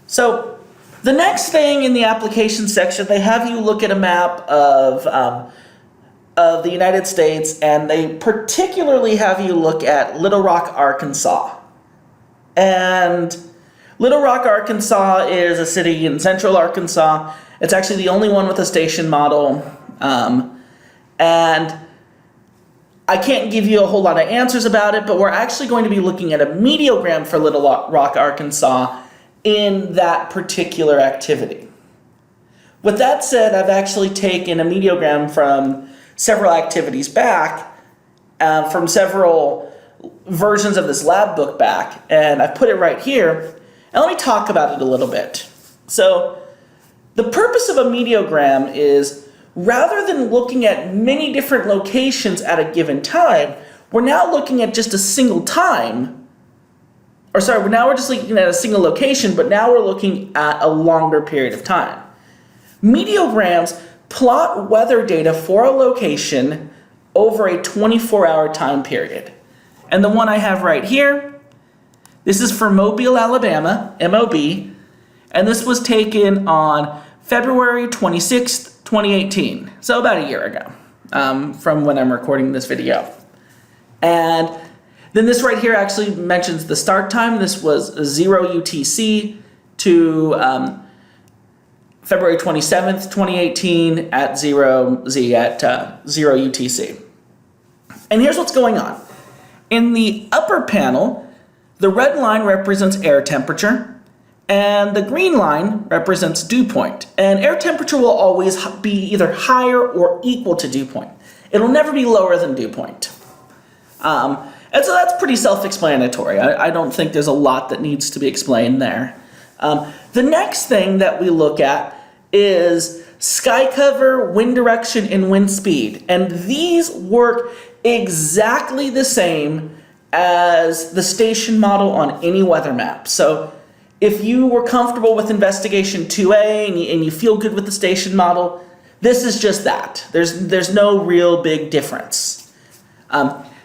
So the next thing in the application section, they have you look at a map of the United States, and they particularly have you look at Little Rock, Arkansas. And Little Rock, Arkansas is a city in central Arkansas. It's actually the only one with a station model. And I can't give you a whole lot of answers about it, but we're actually going to be looking at a mediogram for Little Rock, Arkansas in that particular activity. With that said, I've actually taken a mediogram from several activities back, from several versions of this lab book back, and I've put it right here. And let me talk about it a little bit. So the purpose of a mediogram is, rather than looking at many different locations at a given time, we're now looking at just a single time. Or sorry, now we're just looking at a single location, but now we're looking at a longer period of time. Mediograms plot weather data for a location over a 24-hour time period. And the one I have right here, this is for Mobile, Alabama, MOB, and this was taken on February 26th, 2018, so about a year ago, from when I'm recording this video. And then this right here actually mentions the start time. This was 0 UTC to February 27th, 2018 at 0 UTC. And here's what's going on. In the upper panel, the red line represents air temperature, and the green line represents dew point. And air temperature will always be either higher or equal to dew point. It'll never be lower than dew point. And so that's pretty self-explanatory. I don't think there's a lot that needs to be explained there. The next thing that we look at is sky cover, wind direction, and wind speed. And these work exactly the same as the station model on any weather map. So if you were comfortable with Investigation 2A and you feel good with the station model, this is just that. There's no real big difference.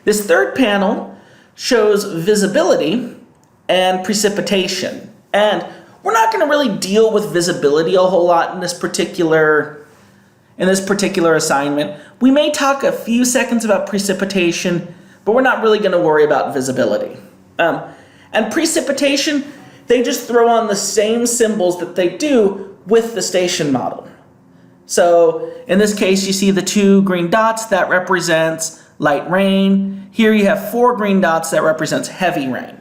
This third panel shows visibility and precipitation. And we're not going to really deal with visibility a whole lot in this particular assignment. We may talk a few seconds about precipitation, but we're not really going to worry about visibility. And precipitation, they just throw on the same symbols that they do with the station model. So in this case, you see the 2 green dots that represents light rain. Here you have 4 green dots that represents heavy rain.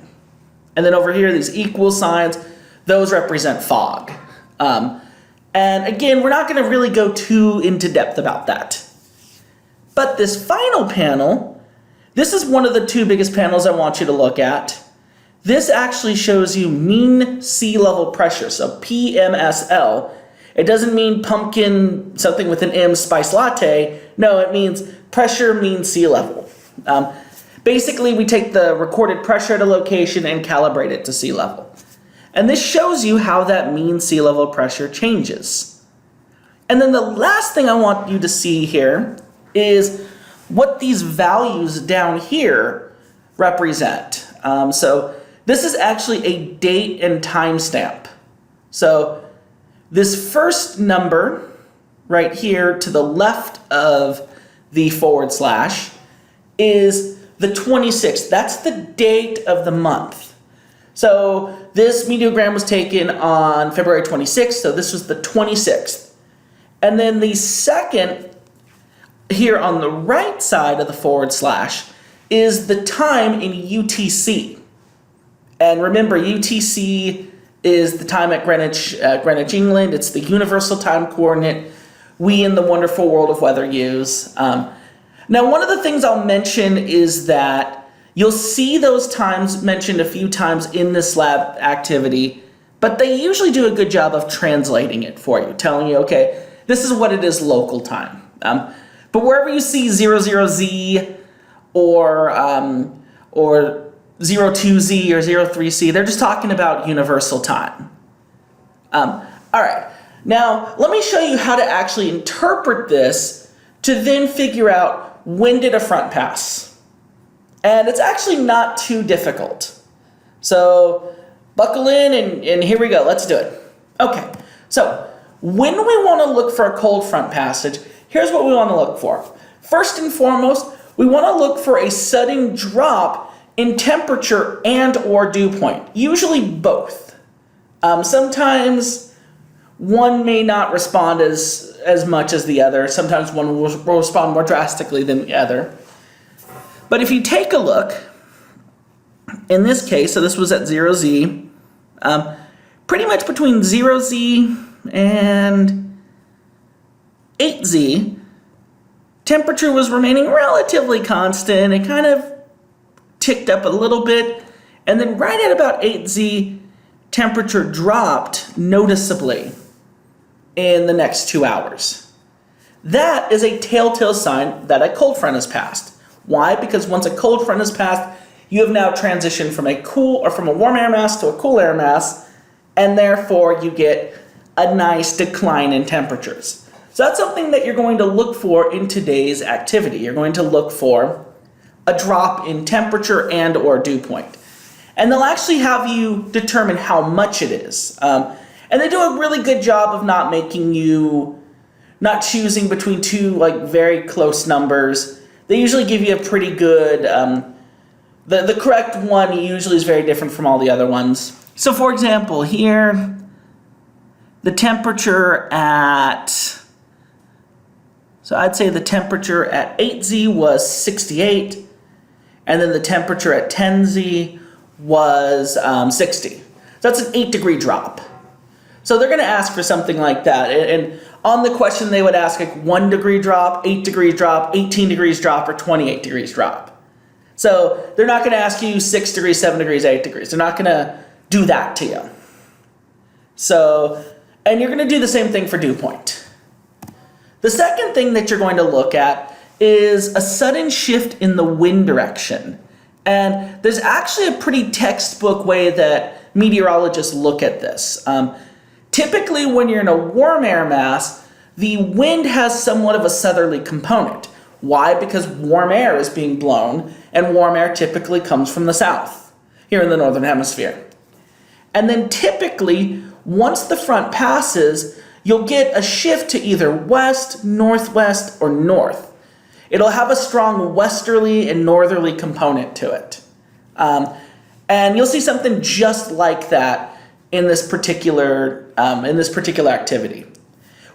And then over here, these equal signs, those represent fog. And again, we're not going to really go too into depth about that. But this final panel, this is one of the 2 biggest panels I want you to look at. This actually shows you mean sea level pressure, so PMSL. It doesn't mean pumpkin, something with an M, spice latte. No, it means pressure means sea level. Basically, we take the recorded pressure at a location and calibrate it to sea level. And this shows you how that mean sea level pressure changes. And then the last thing I want you to see here is what these values down here represent. So this is actually a date and time stamp. So this first number right here to the left of the / is the 26th. That's the date of the month. So this mediogram was taken on February 26th, so this was the 26th. And then the second, here on the right side of the / is the time in UTC. And remember, UTC is the time at Greenwich, England. It's the universal time coordinate we in the wonderful world of weather use. Now, one of the things I'll mention is that you'll see those times mentioned a few times in this lab activity, but they usually do a good job of translating it for you, telling you, okay, this is what it is local time. But wherever you see 00Z or 02Z or 03C, they're just talking about universal time. All right, now let me show you how to actually interpret this to then figure out when did a front pass. And it's actually not too difficult. So Buckle in and here we go. Let's do it. Okay, so when we want to look for a cold front passage, here's what we want to look for. First and foremost, we want to look for a sudden drop in temperature and or dew point, usually both. Sometimes one may not respond as much as the other. Sometimes one will respond more drastically than the other. But if you take a look, in this case, so this was at 0Z, pretty much between 0Z and 8Z, temperature was remaining relatively constant. It kind of ticked up a little bit, and then right at about 8Z, temperature dropped noticeably in the next 2 hours. That is a telltale sign that a cold front has passed. Why? Because once a cold front has passed, you have now transitioned from a warm air mass to a cool air mass, and therefore you get a nice decline in temperatures. So that's something that you're going to look for in today's activity. You're going to look for a drop in temperature and or dew point. And they'll actually have you determine how much it is. And they do a really good job of not choosing between two very close numbers. They usually give you a pretty good, the correct one usually is very different from all the other ones. So for example, here, the temperature I'd say the temperature at 8Z was 68, and then the temperature at 10Z was 60. So that's an 8-degree drop. So they're going to ask for something like that. And on the question, they would ask 1 degree drop, 8 degree drop, 18 degrees drop, or 28 degrees drop. So they're not going to ask you 6 degrees, 7 degrees, 8 degrees. They're not going to do that to you. So, and you're going to do the same thing for dew point. The second thing that you're going to look at is a sudden shift in the wind direction. And there's actually a pretty textbook way that meteorologists look at this. Typically, when you're in a warm air mass, the wind has somewhat of a southerly component. Why? Because warm air is being blown, and warm air typically comes from the south, here in the northern hemisphere. And then typically, once the front passes, you'll get a shift to either west, northwest, or north. It'll have a strong westerly and northerly component to it. And you'll see something just like that in this particular activity.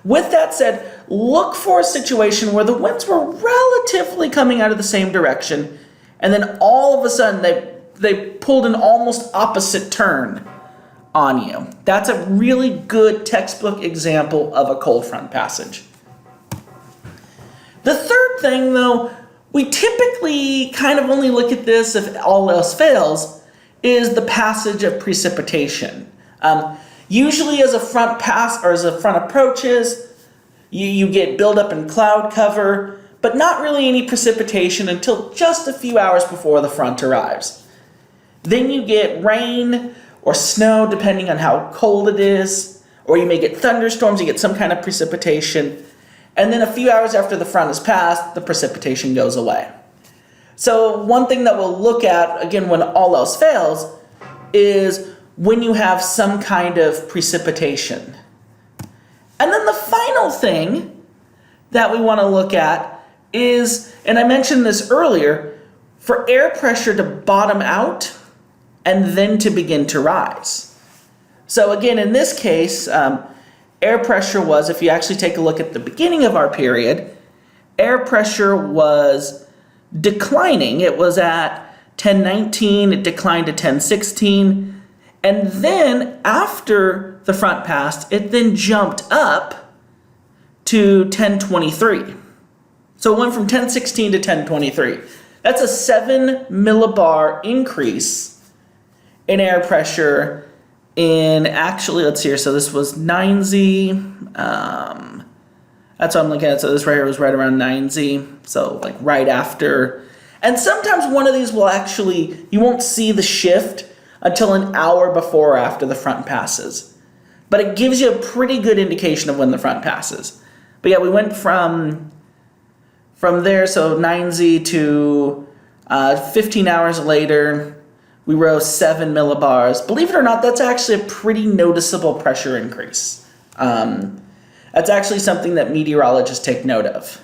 With that said, look for a situation where the winds were relatively coming out of the same direction, and then all of a sudden they pulled an almost opposite turn on you. That's a really good textbook example of a cold front passage. The third thing, though, we typically kind of only look at this if all else fails, is the passage of precipitation. Usually as a front approaches, you get buildup in cloud cover, but not really any precipitation until just a few hours before the front arrives. Then you get rain or snow, depending on how cold it is, or you may get thunderstorms, you get some kind of precipitation, and then a few hours after the front has passed, the precipitation goes away. So one thing that we'll look at, again, when all else fails, is when you have some kind of precipitation. And then the final thing that we want to look at is, and I mentioned this earlier, for air pressure to bottom out and then to begin to rise. So again, in this case, air pressure was, if you actually take a look at the beginning of our period, air pressure was declining. It was at 1019, it declined to 1016, and then after the front passed, it then jumped up to 1023. So it went from 1016 to 1023. That's a 7 millibar increase in air pressure in, actually, let's see here, so this was 9Z, that's what I'm looking at, so this right here was right around 9Z, so like right after, and sometimes one of these will actually, you won't see the shift until an hour before or after the front passes. But it gives you a pretty good indication of when the front passes. But yeah, we went from there, so 9Z to 15 hours later, we rose 7 millibars. Believe it or not, that's actually a pretty noticeable pressure increase. That's actually something that meteorologists take note of.